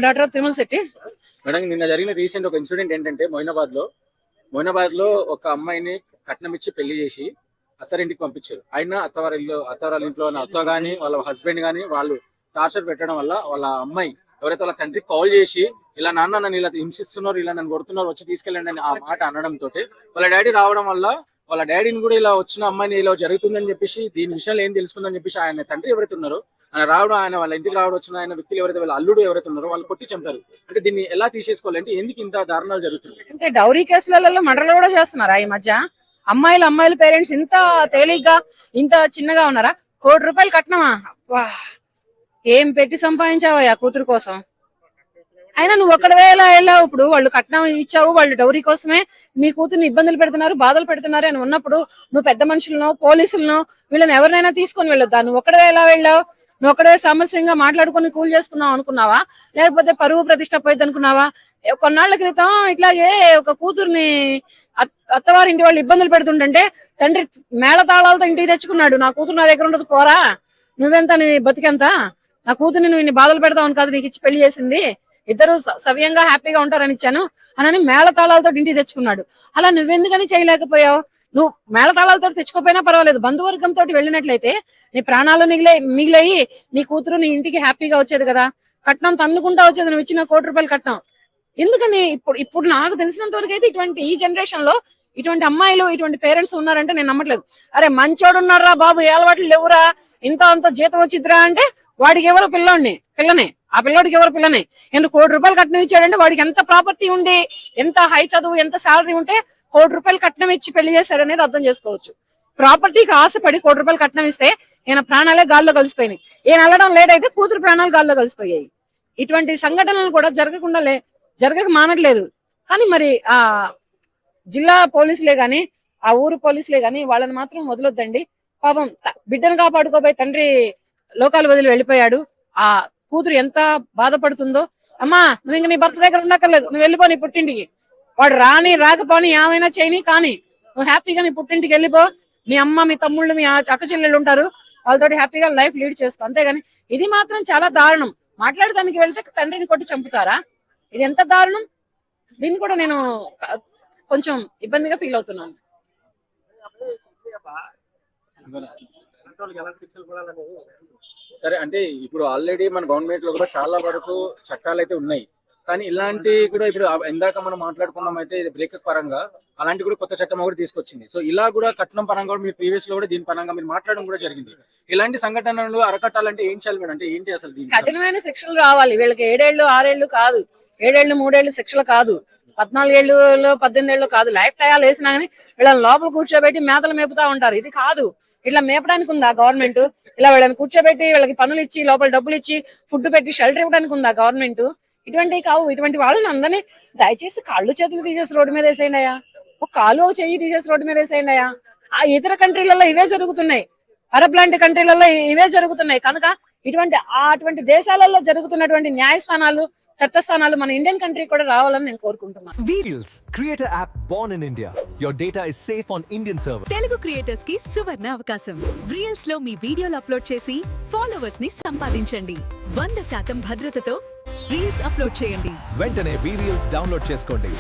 Doctor of Tirumala Shetty. Madam, నిన్న జరిగిన recent ఒక ఇన్సిడెంట్ ఏంటంటే మొయినాబాద్ లో ఒక అమ్మాయిని కట్నం ఇచ్చి పెళ్లి చేసి అత్తారింటికి పంపించారు. ఆయన అత్తవారి ఇంట్లో అత్త గానీ వాళ్ళ హస్బెండ్ గానీ వాళ్ళు టార్చర్ పెట్టడం వల్ల వాళ్ళ అమ్మాయి ఎవరైతే వాళ్ళ తండ్రికి కాల్ చేసి ఇలా నాన్న నన్ను ఇలా హింసిస్తున్నారు, ఇలా నన్ను కొడుతున్నారు, వచ్చి తీసుకెళ్ళండి అని ఆ మాట అనడంతో వాళ్ళ డాడీ రావడం వల్ల వాళ్ళ డాడీని కూడా ఇలా వచ్చిన అమ్మాయిని ఇలా జరుగుతుందని చెప్పేసి దీని విషయంలో ఏం తెలుసుకుందని చెప్పేసి ఆయన తండ్రి ఎవరైతే ఉన్నారో ఆయన వాళ్ళ ఇంటికి రావడం వచ్చిన ఆయన వ్యక్తులు ఎవరైతే వాళ్ళ అల్లుడు ఎవరైతే ఉన్నారో వాళ్ళు కొట్టి చంపారు. అంటే దీన్ని ఎలా తీసేసుకోవాలంటే ఎందుకు ఇంత దారుణాలు జరుగుతుంది? అంటే డౌరీ కేసులలో మర్డర్లు కూడా చేస్తున్నారా ఈ మధ్య? అమ్మాయిల పేరెంట్స్ ఇంత తేలిగ్గా ఇంత చిన్నగా ఉన్నారా? ₹1,00,00,000 కట్నమా? ఏం పెట్టి సంపాదించావా కూతురు కోసం? అయినా నువ్వు ఒక్కడవే ఎలా వెళ్ళావు? ఇప్పుడు వాళ్ళు కట్నం ఇచ్చావు, వాళ్ళు డౌరీ కోసమే నీ కూతుర్ని ఇబ్బందులు పెడుతున్నారు, బాధలు పెడుతున్నారు అని ఉన్నప్పుడు నువ్వు పెద్ద మనుషులను, పోలీసులను, వీళ్ళని ఎవరినైనా తీసుకొని వెళ్ళొద్దా? నువ్వు ఒక్కడవే ఎలా వెళ్ళావు? నువ్వు ఒక్కడే సామరస్యంగా మాట్లాడుకుని కూల్ చేసుకున్నావు అనుకున్నావా? లేకపోతే పరువు ప్రతిష్ట పోయింది అనుకున్నావా? కొన్నాళ్ల క్రితం ఇట్లాగే ఒక కూతుర్ని అత్తవారింటి వాళ్ళు ఇబ్బందులు పెడుతుంటే తండ్రి మేళతాళాలతో ఇంటికి తెచ్చుకున్నాడు. నా కూతురు నా దగ్గర ఉండదు, పోరా, నువ్వెంత, నీ బతికెంత, నా కూతుర్ని నువ్వు ఇన్ని బాధలు పెడతావు కాదు నీకు ఇచ్చి పెళ్లి చేసింది, ఇద్దరు సవ్యంగా హ్యాపీగా ఉంటారని ఇచ్చాను అని మేళతాళాలతో ఇంటికి తెచ్చుకున్నాడు. అలా నువ్వెందుకని చేయలేకపోయావు? నువ్వు మేళతాళాలతో తెచ్చుకోపోయినా పర్వాలేదు, బంధువర్గంతో వెళ్ళినట్లయితే నీ ప్రాణాలు మిగిలాయి, నీ కూతురు నీ ఇంటికి హ్యాపీగా వచ్చేది కదా. కట్నం తన్నుకుంటా వచ్చేది నువ్వు ఇచ్చిన ₹1,00,00,000 కట్నం. ఎందుకని ఇప్పుడు నాకు తెలిసినంత వరకు అయితే ఈ జనరేషన్ లో ఇటువంటి అమ్మాయిలు, ఇటువంటి పేరెంట్స్ ఉన్నారంటే నేను నమ్మట్లేదు. అరే మంచోడు ఉన్నారా బాబు, ఏ అలవాట్లు లేవురా, అంత జీతం వచ్చిద్దిరా అంటే వాడికి ఎవరు పిల్లనే, ఆ పిల్లోడికి ఎవరు పిల్లనే. ఎందుకు ₹1,00,00,000 కట్నం ఇచ్చాడంటే వాడికి ఎంత ప్రాపర్టీ ఉండి, ఎంత హై చదువు, ఎంత శాలరీ ఉంటే ₹1,00,00,000 కట్నం ఇచ్చి పెళ్లి చేశాడు అనేది అర్థం చేసుకోవచ్చు. ప్రాపర్టీకి ఆశపడి ₹1,00,00,000 కట్నం ఇస్తే ఈయన ప్రాణాలే గాల్లో కలిసిపోయినాయి. ఈయన వెళ్ళడం లేట్ అయితే కూతురు ప్రాణాలు గాల్లో కలిసిపోయాయి. ఇటువంటి సంఘటనలు కూడా జరగక మానట్లేదు. కానీ మరి ఆ జిల్లా పోలీసులే గాని, ఆ ఊరు పోలీసులే గాని వాళ్ళని మాత్రం వదలొద్దండి. పాపం బిడ్డను కాపాడుకోబోయే తండ్రి లోకాలు వదిలి వెళ్ళిపోయాడు. ఆ కూతురు ఎంత బాధపడుతుందో. అమ్మా, నువ్వు ఇంక నీ భర్త దగ్గర ఉండక్కర్లేదు, నువ్వు వెళ్ళిపో నీ పుట్టింటికి. వాడు రాకపోని ఏమైనా చేయని, కానీ నువ్వు హ్యాపీగా నీ పుట్టింటికి వెళ్ళిపో. మీ అమ్మ, మీ తమ్ముళ్ళు, మీ అక్క చెల్లెళ్ళు ఉంటారు, వాళ్ళతోటి హ్యాపీగా లైఫ్ లీడ్ చేసుకో. అంతేగాని ఇది మాత్రం చాలా దారుణం. మాట్లాడడానికి వెళ్తే తండ్రిని కొట్టి చంపుతారా? ఇది ఎంత దారుణం. దీన్ని కూడా నేను కొంచెం ఇబ్బందిగా ఫీల్ అవుతున్నాను. సరే, అంటే ఇప్పుడు ఆల్రెడీ మన గవర్నమెంట్ లో కూడా చాలా వరకు చట్టాలు అయితే ఉన్నాయి. కానీ ఇలాంటి కూడా ఇప్పుడు ఇందాక మనం మాట్లాడుకున్నాం అయితే బ్రేకప్ పరంగా అలాంటి కూడా కొత్త చట్టం కూడా తీసుకొచ్చింది. సో ఇలా కూడా కట్నం పరంగా కూడా మీరు ప్రీవియస్ లో కూడా దీని పరంగా మీరు మాట్లాడడం కూడా జరిగింది. ఇలాంటి సంఘటనలు అరకట్టాలంటే ఏం చేయాలి మేడం? అంటే ఏంటి అసలు కఠినమైన శిక్షలు రావాలి వీళ్ళకి. 7 ఏళ్ళు 6 ఏళ్ళు కాదు, 7 ఏళ్ళు 3 ఏళ్ళు శిక్షలు కాదు, 14 ఏళ్ళు 18 ఏళ్ళు కాదు. లైఫ్ టైల్ వేసినా కానీ వీళ్ళని లోపల కూర్చోబెట్టి మేతలు మేపుతా ఉంటారు. ఇది కాదు. ఇట్లా మేపడానికి ఉందా గవర్నమెంట్? ఇలా వీళ్ళని కూర్చోబెట్టి వీళ్ళకి పనులు ఇచ్చి, లోపల డబ్బులు ఇచ్చి, ఫుడ్ పెట్టి షెల్టర్ ఇవ్వడానికి ఉందా గవర్నమెంట్? ఇటువంటివి కావు. ఇటువంటి వాళ్ళని అందరినీ దయచేసి కాళ్ళు చేతులు తీసేసి రోడ్డు మీద వేసేయండి అయ్యా. ఒక కాలు చెయ్యి తీసేసి రోడ్డు మీద వేసేయండి అయ్యా. ఆ ఇతర కంట్రీలలో ఇవే జరుగుతున్నాయి, అరబ్ లాంటి కంట్రీలలో ఇవే జరుగుతున్నాయి. కనుక అటువంటి దేశాలలో జరుగుతున్నటువంటి న్యాయస్థానాలు, చట్టస్థానాలు మన ఇండియన్ కంట్రీ కూడా రావాలని నేను కోరుకుంటున్నాను. Reels, creator app born in India. Your data is safe on Indian server. Telugu creators కి సువర్ణ అవకాశం. Reels లో మీ వీడియోలు అప్లోడ్ చేసి ఫాలోవర్స్ ని సంపాదించండి. 100% భద్రతతో రీల్స్ అప్లోడ్ చేయండి. వెంటనే Reels డౌన్లోడ్ చేసుకోండి.